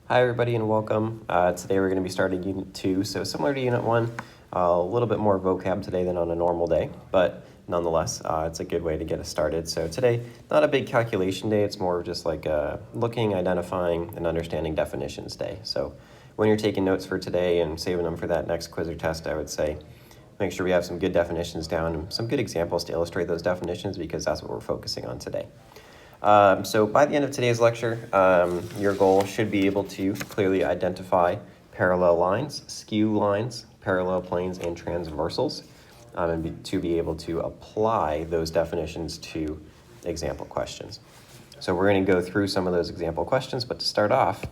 Hi everybody and welcome. Today we're going to be starting Unit 2, so similar to Unit 1, a little bit more vocab today than on a normal day, but nonetheless it's a good way to get us started. So today, not a big calculation day, it's more just like looking, identifying, and understanding definitions day. So when you're taking notes for today and saving them for that next quiz or test, I would say make sure we have some good definitions down and some good examples to illustrate those definitions because that's what we're focusing on today. So by the end of today's lecture, your goal should be able to clearly identify parallel lines, skew lines, parallel planes, and transversals, and to be able to apply those definitions to example questions. So we're going to go through some of those example questions, but to start off,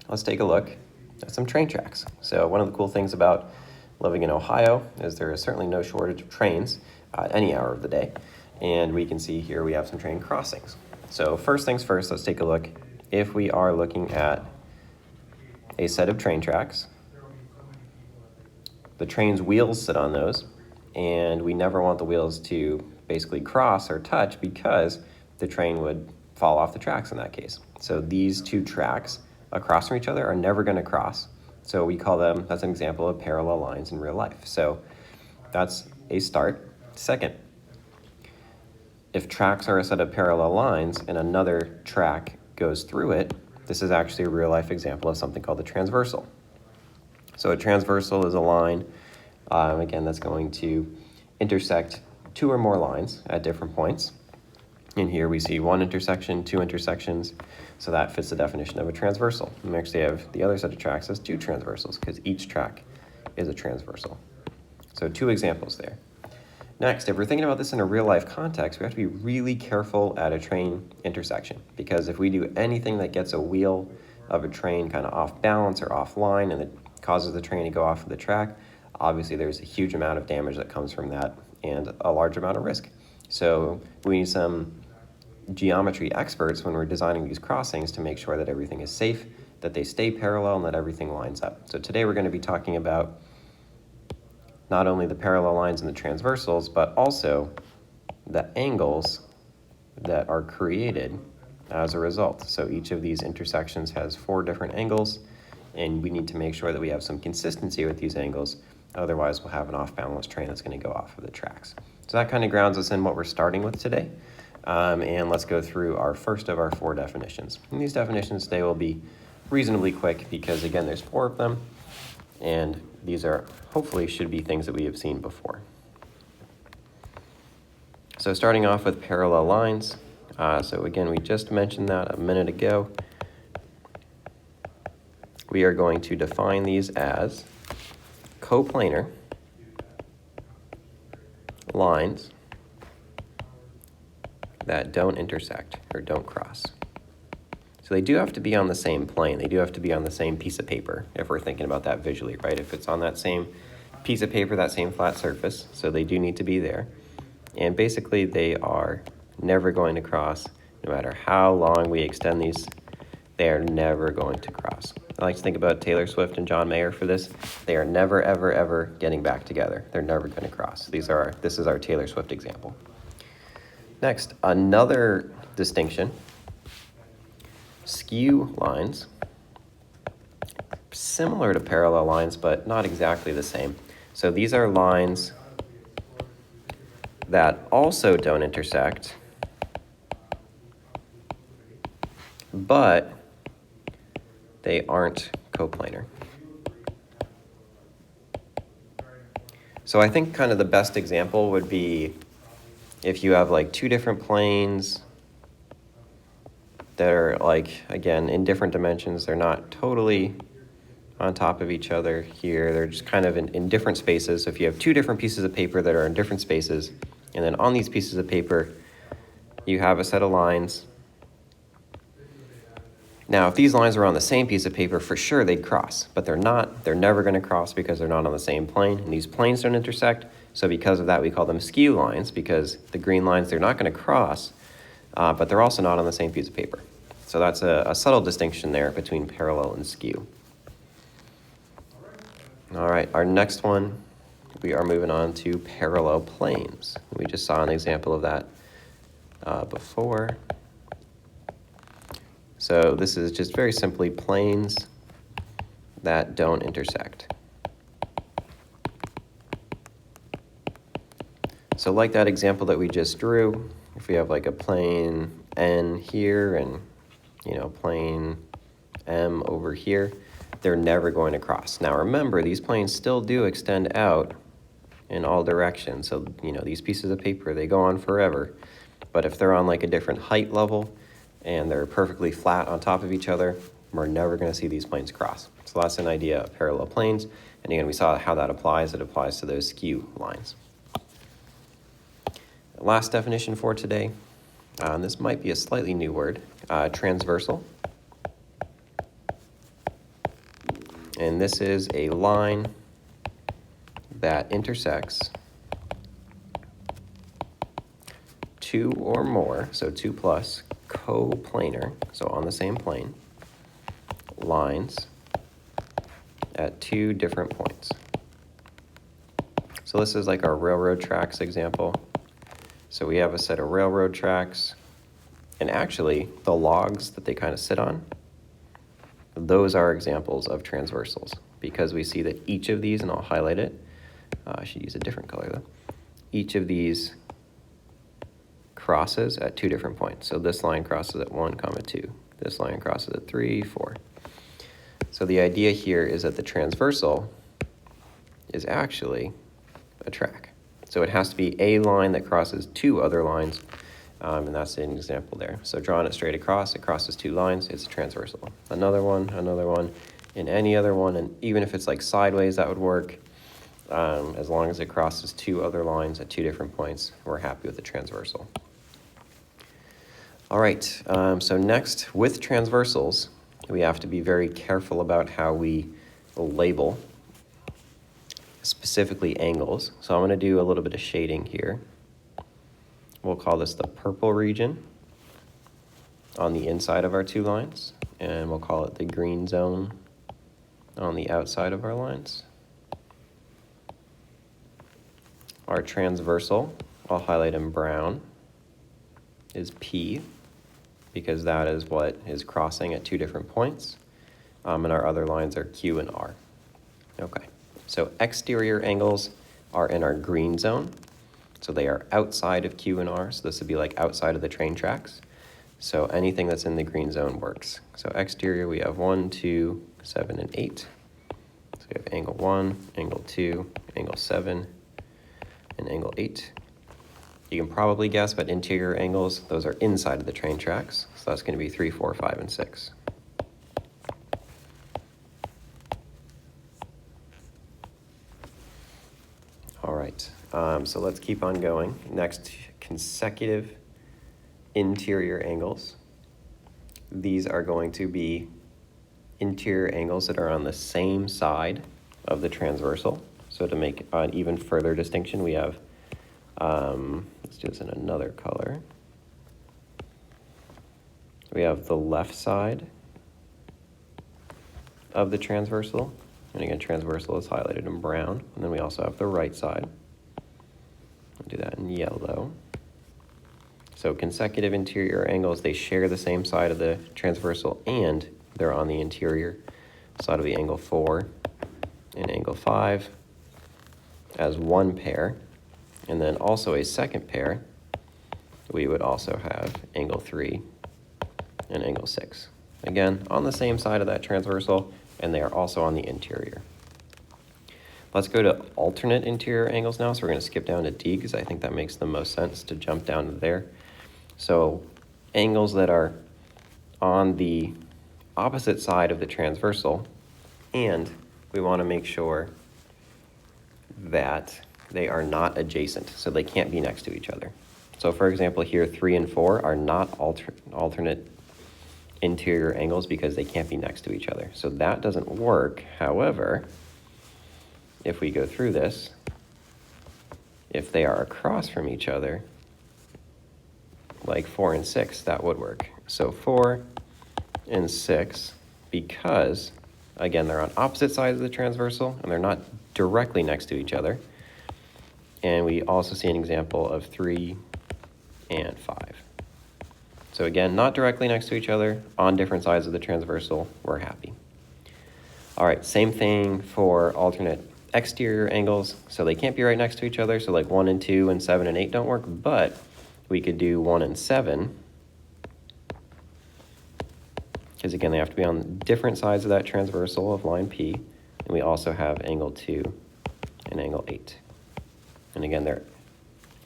let's take a look at some train tracks. So one of the cool things about living in Ohio is there is certainly no shortage of trains at any hour of the day. And we can see here we have some train crossings. So first things first, let's take a look. If we are looking at a set of train tracks, the train's wheels sit on those, and we never want the wheels to basically cross or touch because the train would fall off the tracks in that case. So these two tracks across from each other are never going to cross. So we call them, that's an example of parallel lines in real life. So that's a start. Second, if tracks are a set of parallel lines and another track goes through it, this is actually a real life example of something called a transversal. So a transversal is a line, again, that's going to intersect two or more lines at different points. And here we see one intersection, two intersections, so that fits the definition of a transversal. And we actually have the other set of tracks as two transversals because each track is a transversal. So two examples there. Next, if we're thinking about this in a real life context, we have to be really careful at a train intersection because if we do anything that gets a wheel of a train kind of off balance or offline and it causes the train to go off of the track, obviously there's a huge amount of damage that comes from that and a large amount of risk. So we need some geometry experts when we're designing these crossings to make sure that everything is safe, that they stay parallel, and that everything lines up. So today we're going to be talking about not only the parallel lines and the transversals, but also the angles that are created as a result. So each of these intersections has 4 different angles, and we need to make sure that we have some consistency with these angles. Otherwise, we'll have an off-balance train that's going to go off of the tracks. So that kind of grounds us in what we're starting with today. And let's go through our first of our 4 definitions. And these definitions today will be reasonably quick because, again, there's 4 of them. And these are hopefully should be things that we have seen before. So starting off with parallel lines. So again, we just mentioned that a minute ago. We are going to define these as coplanar lines that don't intersect or don't cross. So they do have to be on the same plane. They do have to be on the same piece of paper if we're thinking about that visually, right? If it's on that same piece of paper, that same flat surface, so they do need to be there. And basically they are never going to cross. No matter how long we extend these, they are never going to cross. I like to think about Taylor Swift and John Mayer for this. They are never, ever, ever getting back together. They're never going to cross. This is our Taylor Swift example. Next, another distinction. Skew lines, similar to parallel lines, but not exactly the same. So these are lines that also don't intersect, but they aren't coplanar. So I think kind of the best example would be if you have like 2 different planes that are like, again, in different dimensions. They're not totally on top of each other here. They're just kind of in different spaces. So if you have 2 different pieces of paper that are in different spaces, and then on these pieces of paper, you have a set of lines. Now, if these lines are on the same piece of paper, for sure they'd cross, but they're not. They're never going to cross because they're not on the same plane, and these planes don't intersect. So because of that, we call them skew lines because the green lines, they're not going to cross, but they're also not on the same piece of paper. So that's a subtle distinction there between parallel and skew. All right, our next one, we are moving on to parallel planes. We just saw an example of that before. So this is just very simply planes that don't intersect. So like that example that we just drew, if we have like a plane N here and, you know, plane M over here, they're never going to cross. Now remember, these planes still do extend out in all directions. So, you know, these pieces of paper, they go on forever. But if they're on like a different height level and they're perfectly flat on top of each other, we're never going to see these planes cross. So that's an idea of parallel planes. And again, we saw how that applies. It applies to those skew lines. Last definition for today, and this might be a slightly new word, transversal. And this is a line that intersects two or more, so 2 plus, coplanar, so on the same plane, lines at two different points. So this is like our railroad tracks example. So we have a set of railroad tracks, and actually the logs that they kind of sit on, those are examples of transversals, because we see that each of these, and I'll highlight it, I should use a different color though, each of these crosses at two different points. So this line crosses at 1, 2, this line crosses at 3, 4. So the idea here is that the transversal is actually a track. So it has to be a line that crosses two other lines, and that's an example there. So drawing it straight across, it crosses two lines, it's a transversal. Another one, and any other one, and even if it's like sideways, that would work. As long as it crosses two other lines at two different points, we're happy with the transversal. All right, so next, with transversals, we have to be very careful about how we label specifically angles. So I'm going to do a little bit of shading here. We'll call this the purple region on the inside of our two lines, and we'll call it the green zone on the outside of our lines. Our transversal, I'll highlight in brown, is P, because that is what is crossing at two different points, and our other lines are Q and R. Okay. So exterior angles are in our green zone. So they are outside of Q and R. So this would be like outside of the train tracks. So anything that's in the green zone works. So exterior, we have 1, 2, 7, and 8. So we have angle 1, angle 2, angle 7, and angle 8. You can probably guess, but interior angles, those are inside of the train tracks. So that's going to be 3, 4, 5, and 6. All right, so let's keep on going. Next, consecutive interior angles. These are going to be interior angles that are on the same side of the transversal. So to make an even further distinction, we have, let's do this in another color. We have the left side of the transversal. And again, transversal is highlighted in brown. And then we also have the right side. I'll do that in yellow. So consecutive interior angles, they share the same side of the transversal and they're on the interior side of the angle 4 and angle 5 as one pair. And then also a second pair, we would also have angle 3 and angle 6. Again, on the same side of that transversal, and they are also on the interior. Let's go to alternate interior angles now. So we're going to skip down to D because I think that makes the most sense to jump down to there. So angles that are on the opposite side of the transversal, and we want to make sure that they are not adjacent, so they can't be next to each other. So for example, here 3 and 4 are not alternate interior angles because they can't be next to each other. So that doesn't work. However, if we go through this, if they are across from each other, like 4 and 6, that would work. So 4 and 6, because, again, they're on opposite sides of the transversal, and they're not directly next to each other. And we also see an example of 3 and 5. So again, not directly next to each other, on different sides of the transversal, we're happy. All right, same thing for alternate exterior angles. So they can't be right next to each other. So like 1 and 2 and 7 and 8 don't work, but we could do 1 and 7. Because again, they have to be on different sides of that transversal of line P. And we also have angle 2 and angle 8. And again, they're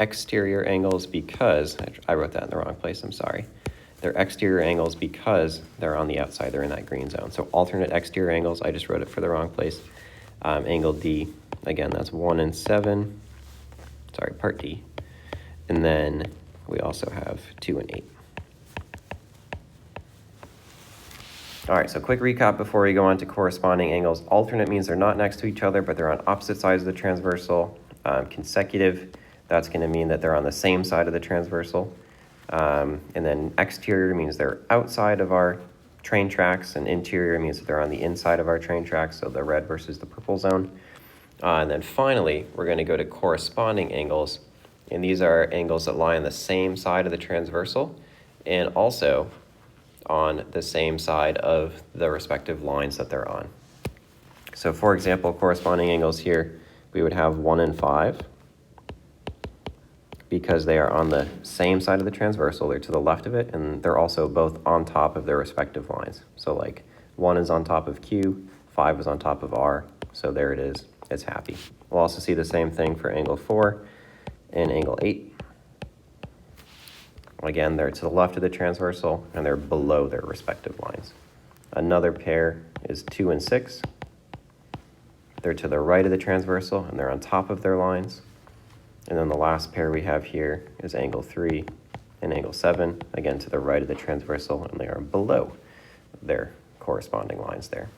exterior angles because, I wrote that in the wrong place, I'm sorry. They're exterior angles because they're on the outside, they're in that green zone. So alternate exterior angles, I just wrote it for the wrong place. Angle D, again, that's 1 and 7, sorry, part D. And then we also have 2 and 8. All right, so quick recap before we go on to corresponding angles. Alternate means they're not next to each other, but they're on opposite sides of the transversal. Consecutive, that's going to mean that they're on the same side of the transversal. And then exterior means they're outside of our train tracks, and interior means that they're on the inside of our train tracks, so the red versus the purple zone. And then finally, we're going to go to corresponding angles, and these are angles that lie on the same side of the transversal and also on the same side of the respective lines that they're on. So for example, corresponding angles here, we would have 1 and 5 because they are on the same side of the transversal, they're to the left of it, and they're also both on top of their respective lines. So like 1 is on top of Q, 5 is on top of R, so there it is, it's happy. We'll also see the same thing for angle 4 and angle 8. Again, they're to the left of the transversal and they're below their respective lines. Another pair is 2 and 6. They're to the right of the transversal and they're on top of their lines. And then the last pair we have here is angle 3 and angle 7, again to the right of the transversal, and they are below their corresponding lines there.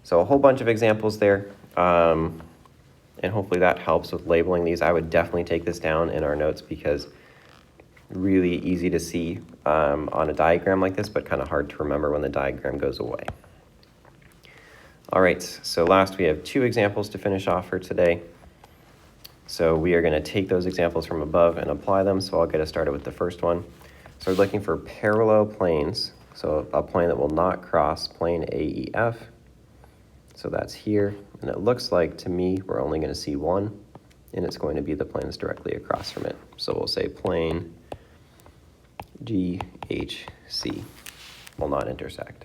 So a whole bunch of examples there, and hopefully that helps with labeling these. I would definitely take this down in our notes because really easy to see on a diagram like this, but kind of hard to remember when the diagram goes away. All right, so last we have 2 examples to finish off for today. So we are going to take those examples from above and apply them. So I'll get us started with the first one. So we're looking for parallel planes. So a plane that will not cross plane AEF. So that's here. And it looks like to me we're only going to see one, and it's going to be the plane that's directly across from it. So we'll say plane GHC will not intersect.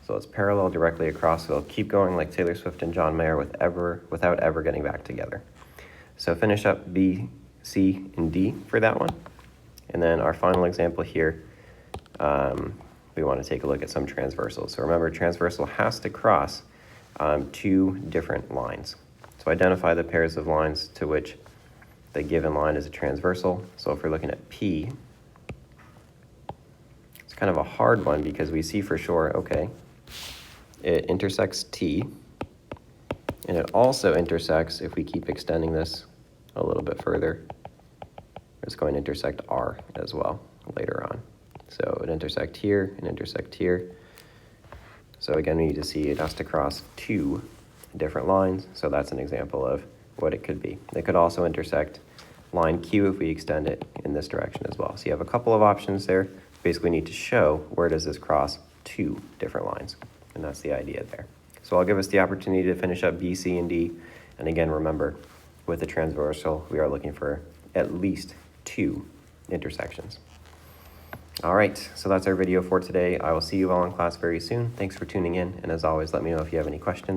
So it's parallel directly across. So it'll keep going like Taylor Swift and John Mayer without ever getting back together. So finish up B, C, and D for that one. And then our final example here, we want to take a look at some transversals. So remember, transversal has to cross 2 different lines. So identify the pairs of lines to which the given line is a transversal. So if we're looking at P, it's kind of a hard one because we see for sure, okay, it intersects T, and it also intersects, if we keep extending this a little bit further, it's going to intersect R as well later on. So it intersect here and intersect here. So again, we need to see it has to cross 2 different lines. So that's an example of what it could be. They could also intersect line Q if we extend it in this direction as well. So you have a couple of options there. Basically need to show where does this cross 2 different lines. And that's the idea there. So I'll give us the opportunity to finish up B, C, and D. And again, remember, with the transversal, we are looking for at least 2 intersections. All right, so that's our video for today. I will see you all in class very soon. Thanks for tuning in. And as always, let me know if you have any questions.